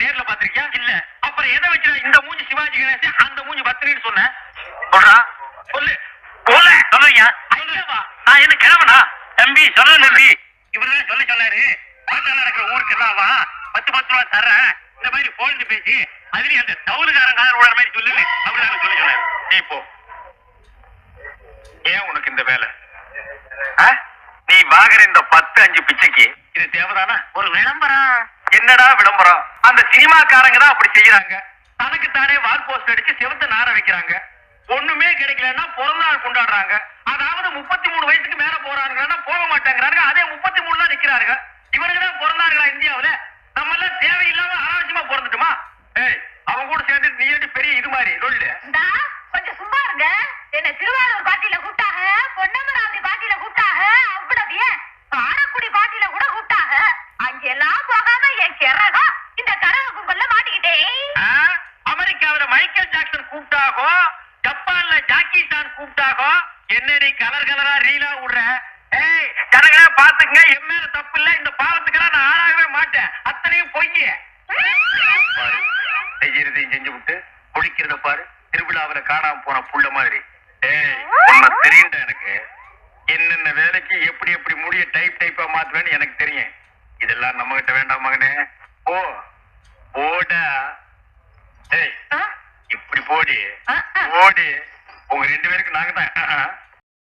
நேர்ல பாத்திருக்கியா? இல்ல. அப்புறம் எதை வச்சு இந்த மூஞ்சி சிவாஜி கணேசன் அந்த மூஞ்சி பத்திரின்னு சொன்ன? சொல்றா சொல்லு. போல சொல்லுங்க. நான் என்ன கிழவனா? தம்பி சொல்ல தம்பி. இவருதான் சொல்ல சொன்னாரு. பாட்டால நடக்கிற ஊருக்கு எல்லாம் வா 10 ரூபா தர்றேன். இந்த மாதிரி போல்டு பேசி அதுலயும் அந்த தவுளுக்காரன் காதல் விடுற மாதிரி சொல்லு அப்படிதான் சொல்ல சொன்னாரு. நீ போ. ஏன் உனக்கு இந்த வேலை? நீ வாங்குற இந்த 10-5 பிச்சைக்கு இது தேவைதானா? ஒரு விளம்பரம். என்னடா விளம்பரம்? அந்த சினிமாக்காரங்க தான் அப்படி செய்யறாங்க. தனக்கு தானே வால் போஸ்ட் அடிச்சு செவத்த நார வைக்கிறாங்க. ஒண்ணுமே கிடைக்கலன்னா பிறந்த நாள் கொண்டாடுறாங்க. அதாவது 33 வயசுக்கு மேல போறாங்கன்னா போக மாட்டாங்கிறாங்க. அதே 33 தான் நிக்கிறாங்க. இவனுக்கு தான் பிறந்தாங்களா இந்தியாவுல? நம்ம எல்லாம் தேவையில்லாம அனாவசியமா பிறந்துட்டுமா? ஏய், அவங்க கூட சேர்ந்து நீ பெரிய இது மாதிரி சொல்லு. கொஞ்சம் சும்மா இருங்க. என்ன திருவாரூர் பாட்டியில கூட்டாக, பொன்னமராவதி பாட்டியில கூட்டாக, அவ்வளவு ஏன் காரக்குடி பாட்டியில கூட கூட்டாக. அங்கெல்லாம் போகாம என் கிறகம் இந்த கரக கும்பல்ல மாட்டிக்கிட்டேன். அமெரிக்காவில மைக்கேல் ஜாக்சன் கூப்பிட்டாகோ, ஜப்பான்ல ஜாக்கி சான் கூப்பிட்டாகோ, என்னடி கலர் கலரா ரீலா விடுற? ஏய் ஜனங்களே பாத்துங்க, என் மேல தப்பு இல்ல. இந்த பாவத்துக்கெல்லாம் நான் ஆளாகவே மாட்டேன். அத்தனையும் பொய்ய. செய்யறதையும் செஞ்சு விட்டு குளிக்கிறத பாரு. திருவிழாவில காணாம போன புள்ள மாதிரி. ஏய் உன்னை தெரியுண்டா எனக்கு. என்னென்ன வேலைக்கு எப்படி எப்படி முடிய டைப்பா மாத்துவேன்னு எனக்கு தெரியும். இதெல்லாம் நம்ம கிட்ட வேண்டாம் மகனே. ஓ ஓடா. ஏய் இப்படி போடி ஓடி. உங்க 2 பேருக்கு நாங்க தான்